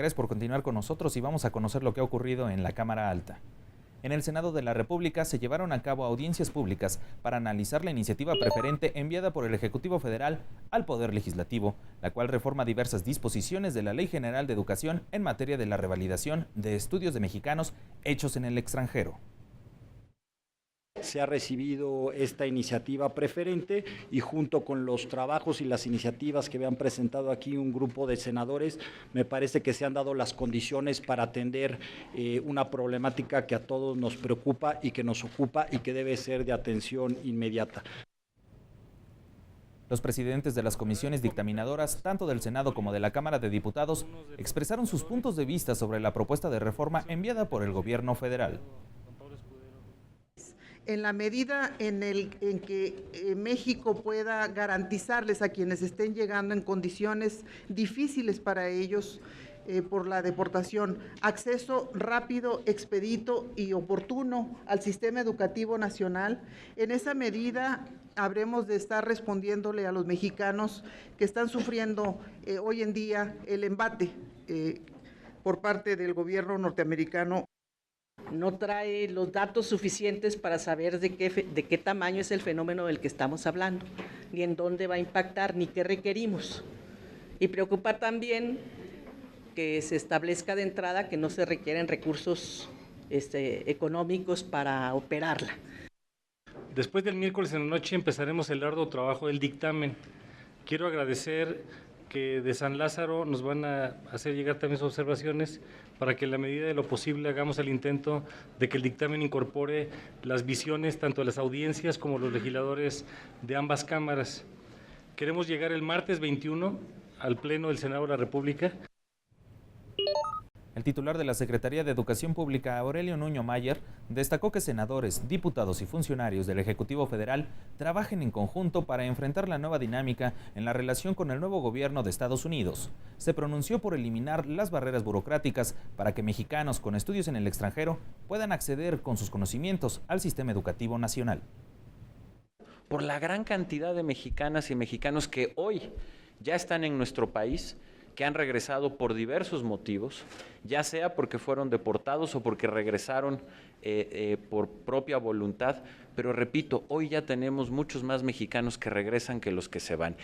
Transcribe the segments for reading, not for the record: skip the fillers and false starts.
Gracias por continuar con nosotros y vamos a conocer lo que ha ocurrido en la Cámara Alta. En el Senado de la República se llevaron a cabo audiencias públicas para analizar la iniciativa preferente enviada por el Ejecutivo Federal al Poder Legislativo, la cual reforma diversas disposiciones de la Ley General de Educación en materia de la revalidación de estudios de mexicanos hechos en el extranjero. Se ha recibido esta iniciativa preferente y junto con los trabajos y las iniciativas que me han presentado aquí un grupo de senadores, me parece que se han dado las condiciones para atender una problemática que a todos nos preocupa y que nos ocupa y que debe ser de atención inmediata. Los presidentes de las comisiones dictaminadoras, tanto del Senado como de la Cámara de Diputados, expresaron sus puntos de vista sobre la propuesta de reforma enviada por el gobierno federal. En la medida en que México pueda garantizarles a quienes estén llegando en condiciones difíciles para ellos por la deportación, acceso rápido, expedito y oportuno al sistema educativo nacional, en esa medida habremos de estar respondiéndole a los mexicanos que están sufriendo hoy en día el embate por parte del gobierno norteamericano. No trae los datos suficientes para saber de qué tamaño es el fenómeno del que estamos hablando, ni en dónde va a impactar, ni qué requerimos. Y preocupa también que se establezca de entrada que no se requieren recursos económicos para operarla. Después del miércoles en la noche empezaremos el arduo trabajo del dictamen. Quiero agradecer que de San Lázaro nos van a hacer llegar también sus observaciones para que en la medida de lo posible hagamos el intento de que el dictamen incorpore las visiones tanto de las audiencias como los legisladores de ambas cámaras. Queremos llegar el martes 21 al Pleno del Senado de la República. El titular de la Secretaría de Educación Pública, Aurelio Nuño Mayer, destacó que senadores, diputados y funcionarios del Ejecutivo Federal trabajen en conjunto para enfrentar la nueva dinámica en la relación con el nuevo gobierno de Estados Unidos. Se pronunció por eliminar las barreras burocráticas para que mexicanos con estudios en el extranjero puedan acceder con sus conocimientos al sistema educativo nacional. Por la gran cantidad de mexicanas y mexicanos que hoy ya están en nuestro país, que han regresado por diversos motivos, ya sea porque fueron deportados o porque regresaron por propia voluntad, pero repito, hoy ya tenemos muchos más mexicanos que regresan que los que se van.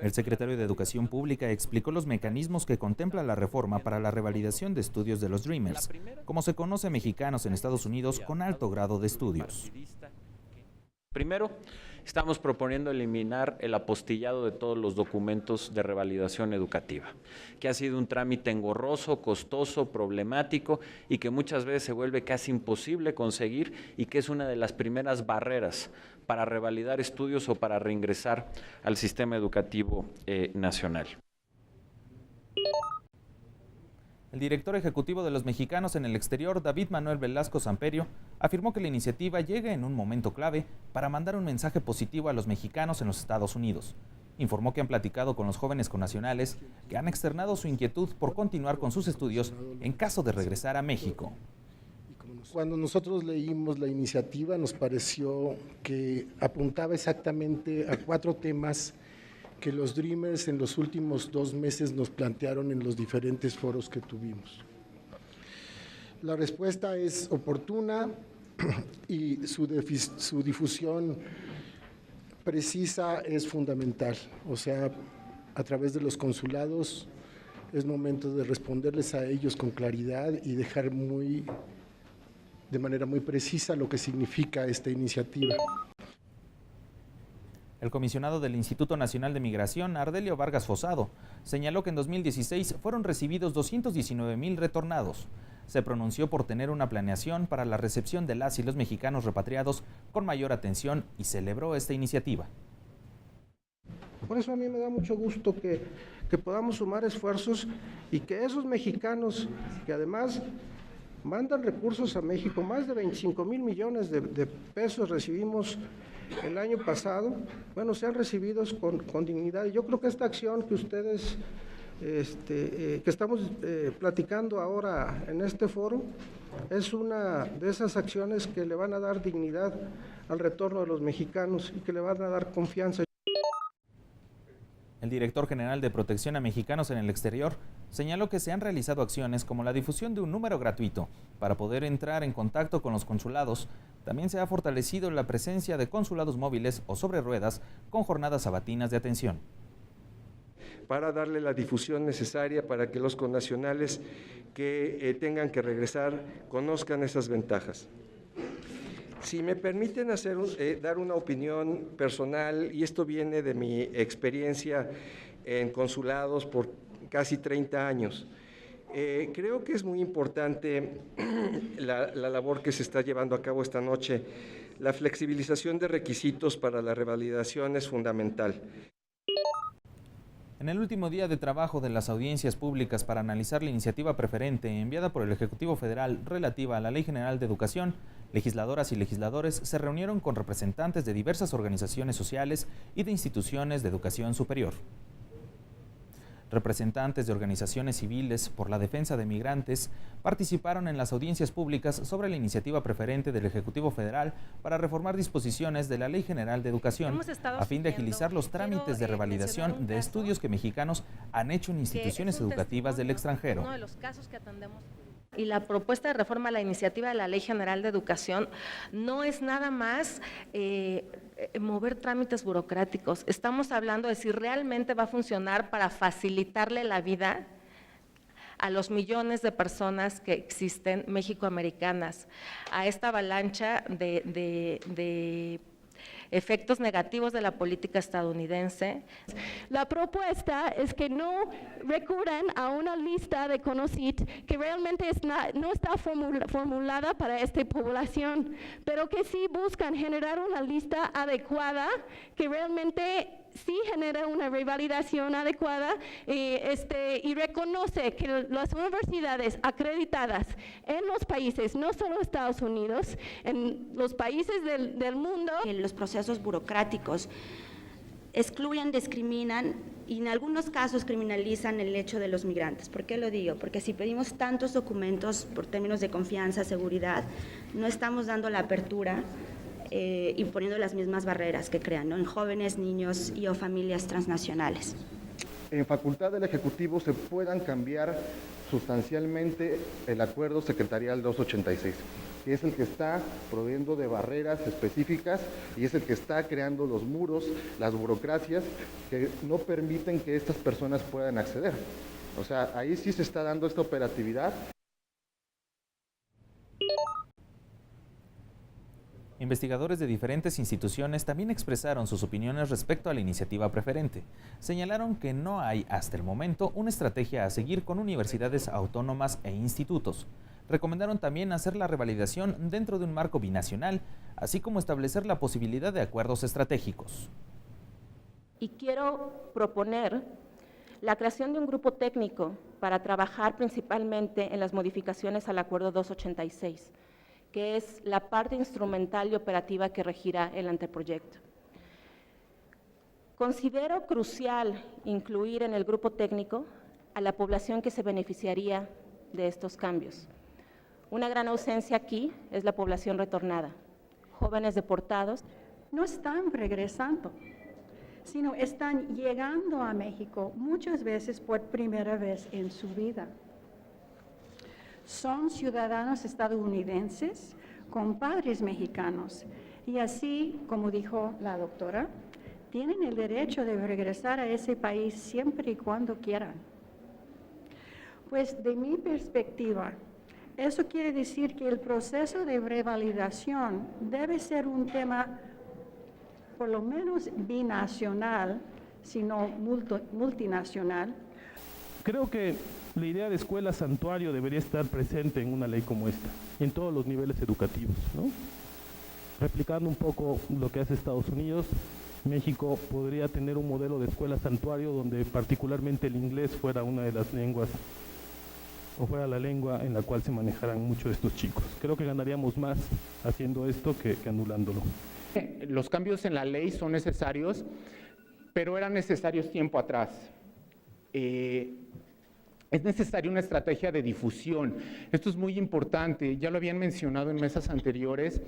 El secretario de Educación Pública explicó los mecanismos que contempla la reforma para la revalidación de estudios de los Dreamers, como se conoce a mexicanos en Estados Unidos con alto grado de estudios. Primero, estamos proponiendo eliminar el apostillado de todos los documentos de revalidación educativa, que ha sido un trámite engorroso, costoso, problemático y que muchas veces se vuelve casi imposible conseguir y que es una de las primeras barreras para revalidar estudios o para reingresar al sistema educativo nacional. El director ejecutivo de los mexicanos en el exterior, David Manuel Velasco Samperio, afirmó que la iniciativa llega en un momento clave para mandar un mensaje positivo a los mexicanos en los Estados Unidos. Informó que han platicado con los jóvenes connacionales que han externado su inquietud por continuar con sus estudios en caso de regresar a México. Cuando nosotros leímos la iniciativa nos pareció que apuntaba exactamente a 4 temas que los Dreamers en los últimos 2 meses nos plantearon en los diferentes foros que tuvimos. La respuesta es oportuna y su difusión precisa es fundamental. O sea, a través de los consulados es momento de responderles a ellos con claridad y dejar de manera muy precisa lo que significa esta iniciativa. El comisionado del Instituto Nacional de Migración, Ardelio Vargas Fosado, señaló que en 2016 fueron recibidos 219,000 retornados. Se pronunció por tener una planeación para la recepción de las y los mexicanos repatriados con mayor atención y celebró esta iniciativa. Por eso a mí me da mucho gusto que podamos sumar esfuerzos y que esos mexicanos que además mandan recursos a México, más de 25,000 millones de pesos recibimos el año pasado, bueno, sean recibidos con dignidad. Y yo creo que esta acción que ustedes, que estamos platicando ahora en este foro, es una de esas acciones que le van a dar dignidad al retorno de los mexicanos y que le van a dar confianza. El director general de Protección a Mexicanos en el Exterior señaló que se han realizado acciones como la difusión de un número gratuito para poder entrar en contacto con los consulados. También se ha fortalecido la presencia de consulados móviles o sobre ruedas con jornadas sabatinas de atención. Para darle la difusión necesaria para que los connacionales que tengan que regresar conozcan esas ventajas. Si me permiten dar una opinión personal, y esto viene de mi experiencia en consulados por casi 30 años, creo que es muy importante la labor que se está llevando a cabo esta noche. La flexibilización de requisitos para la revalidación es fundamental. En el último día de trabajo de las audiencias públicas para analizar la iniciativa preferente enviada por el Ejecutivo Federal relativa a la Ley General de Educación, legisladoras y legisladores se reunieron con representantes de diversas organizaciones sociales y de instituciones de educación superior. Representantes de organizaciones civiles por la defensa de migrantes participaron en las audiencias públicas sobre la iniciativa preferente del Ejecutivo Federal para reformar disposiciones de la Ley General de Educación a fin de agilizar los trámites de revalidación de estudios que mexicanos han hecho en instituciones educativas del extranjero. Uno de los casos que atendemos. Y la propuesta de reforma a la iniciativa de la Ley General de Educación no es nada más mover trámites burocráticos. Estamos hablando de si realmente va a funcionar para facilitarle la vida a los millones de personas que existen mexicoamericanas, a esta avalancha de efectos negativos de la política estadounidense. La propuesta es que no recurran a una lista de CONACYT que realmente no está formulada para esta población, pero que sí buscan generar una lista adecuada que realmente sí genera una revalidación adecuada y reconoce que las universidades acreditadas en los países, no solo Estados Unidos, en los países del mundo. Los procesos burocráticos excluyen, discriminan y en algunos casos criminalizan el hecho de los migrantes. ¿Por qué lo digo? Porque si pedimos tantos documentos por términos de confianza, seguridad, no estamos dando la apertura y poniendo las mismas barreras que crean, ¿no?, en jóvenes, niños y o familias transnacionales. En facultad del Ejecutivo se puedan cambiar sustancialmente el acuerdo secretarial 286, que es el que está proveyendo de barreras específicas y es el que está creando los muros, las burocracias que no permiten que estas personas puedan acceder. O sea, ahí sí se está dando esta operatividad. Investigadores de diferentes instituciones también expresaron sus opiniones respecto a la iniciativa preferente. Señalaron que no hay, hasta el momento, una estrategia a seguir con universidades autónomas e institutos. Recomendaron también hacer la revalidación dentro de un marco binacional, así como establecer la posibilidad de acuerdos estratégicos. Y quiero proponer la creación de un grupo técnico para trabajar principalmente en las modificaciones al Acuerdo 286, que es la parte instrumental y operativa que regirá el anteproyecto. Considero crucial incluir en el grupo técnico a la población que se beneficiaría de estos cambios. Una gran ausencia aquí es la población retornada, jóvenes deportados. No están regresando, sino están llegando a México muchas veces por primera vez en su vida. Son ciudadanos estadounidenses con padres mexicanos y así, como dijo la doctora, tienen el derecho de regresar a ese país siempre y cuando quieran. Pues de mi perspectiva, eso quiere decir que el proceso de revalidación debe ser un tema por lo menos binacional, sino multinacional. Creo que la idea de escuela santuario debería estar presente en una ley como esta, en todos los niveles educativos, ¿no? Replicando un poco lo que hace Estados Unidos, México podría tener un modelo de escuela santuario donde particularmente el inglés fuera una de las lenguas o fuera la lengua en la cual se manejaran mucho estos chicos. Creo que ganaríamos más haciendo esto que anulándolo. Los cambios en la ley son necesarios, pero eran necesarios tiempo atrás. Es necesaria una estrategia de difusión. Esto es muy importante, ya lo habían mencionado en mesas anteriores,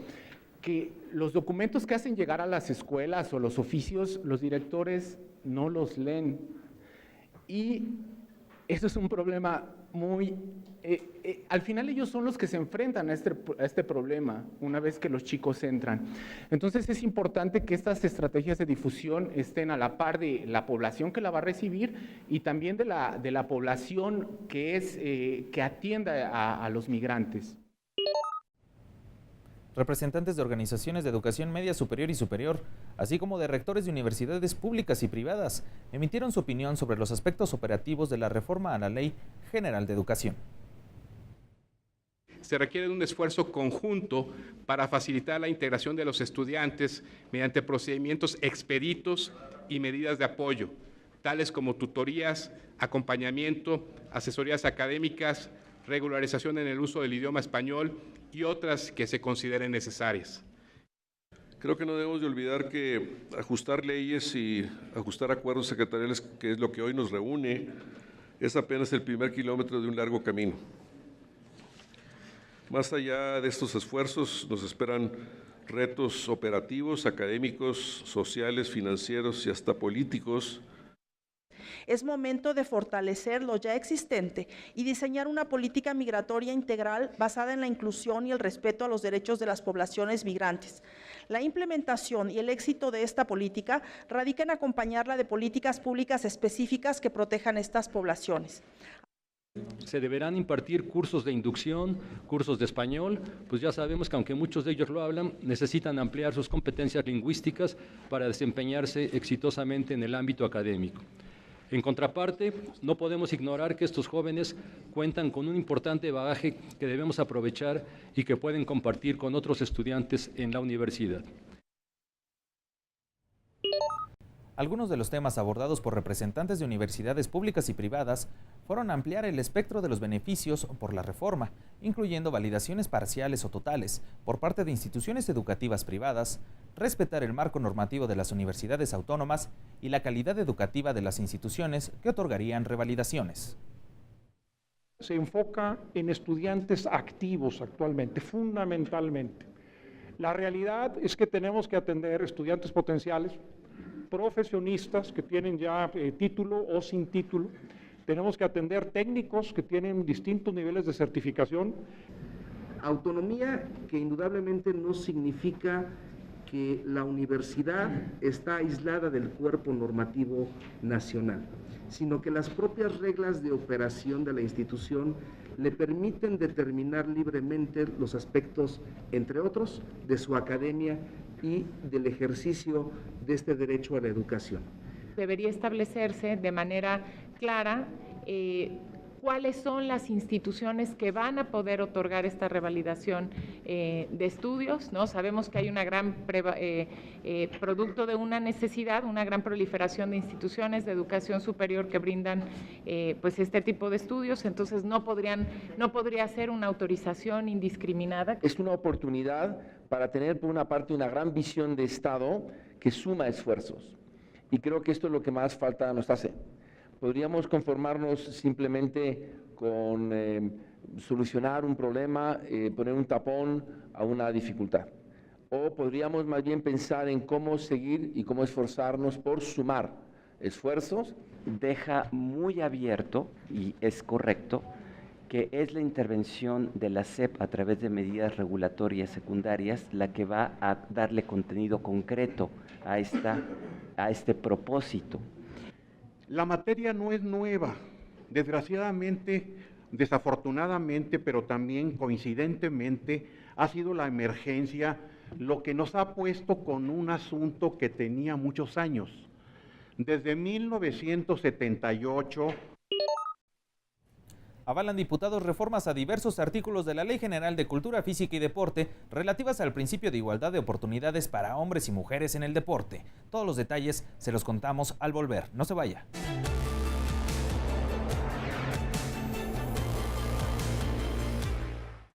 que los documentos que hacen llegar a las escuelas o los oficios, los directores no los leen. Y eso es un problema muy... al final ellos son los que se enfrentan a este problema una vez que los chicos entran. Entonces es importante que estas estrategias de difusión estén a la par de la población que la va a recibir y también de la población que atienda a los migrantes. Representantes de organizaciones de educación media superior y superior, así como de rectores de universidades públicas y privadas, emitieron su opinión sobre los aspectos operativos de la reforma a la Ley General de Educación. Se requiere de un esfuerzo conjunto para facilitar la integración de los estudiantes mediante procedimientos expeditos y medidas de apoyo, tales como tutorías, acompañamiento, asesorías académicas, regularización en el uso del idioma español y otras que se consideren necesarias. Creo que no debemos de olvidar que ajustar leyes y ajustar acuerdos secretariales, que es lo que hoy nos reúne, es apenas el primer kilómetro de un largo camino. Más allá de estos esfuerzos, nos esperan retos operativos, académicos, sociales, financieros y hasta políticos. Es momento de fortalecer lo ya existente y diseñar una política migratoria integral basada en la inclusión y el respeto a los derechos de las poblaciones migrantes. La implementación y el éxito de esta política radica en acompañarla de políticas públicas específicas que protejan estas poblaciones. Se deberán impartir cursos de inducción, cursos de español, pues ya sabemos que aunque muchos de ellos lo hablan, necesitan ampliar sus competencias lingüísticas para desempeñarse exitosamente en el ámbito académico. En contraparte, no podemos ignorar que estos jóvenes cuentan con un importante bagaje que debemos aprovechar y que pueden compartir con otros estudiantes en la universidad. Algunos de los temas abordados por representantes de universidades públicas y privadas fueron ampliar el espectro de los beneficios por la reforma, incluyendo validaciones parciales o totales por parte de instituciones educativas privadas, respetar el marco normativo de las universidades autónomas y la calidad educativa de las instituciones que otorgarían revalidaciones. Se enfoca en estudiantes activos actualmente, fundamentalmente. La realidad es que tenemos que atender estudiantes potenciales, profesionistas que tienen ya título o sin título, tenemos que atender técnicos que tienen distintos niveles de certificación. Autonomía que indudablemente no significa que la universidad está aislada del cuerpo normativo nacional, sino que las propias reglas de operación de la institución le permiten determinar libremente los aspectos, entre otros, de su academia y del ejercicio de este derecho a la educación. Debería establecerse de manera clara cuáles son las instituciones que van a poder otorgar esta revalidación de estudios, ¿no? Sabemos que hay una gran producto de una necesidad, una gran proliferación de instituciones de educación superior que brindan pues este tipo de estudios, entonces no podría ser una autorización indiscriminada. Es una oportunidad para tener por una parte una gran visión de Estado que suma esfuerzos y creo que esto es lo que más falta nos hace. Podríamos conformarnos simplemente con solucionar un problema, poner un tapón a una dificultad. O podríamos más bien pensar en cómo seguir y cómo esforzarnos por sumar esfuerzos. Deja muy abierto, y es correcto, que es la intervención de la SEP a través de medidas regulatorias secundarias la que va a darle contenido concreto a este propósito. La materia no es nueva, desgraciadamente, desafortunadamente, pero también coincidentemente, ha sido la emergencia lo que nos ha puesto con un asunto que tenía muchos años. Desde 1978... Avalan diputados reformas a diversos artículos de la Ley General de Cultura Física y Deporte relativas al principio de igualdad de oportunidades para hombres y mujeres en el deporte. Todos los detalles se los contamos al volver. No se vaya.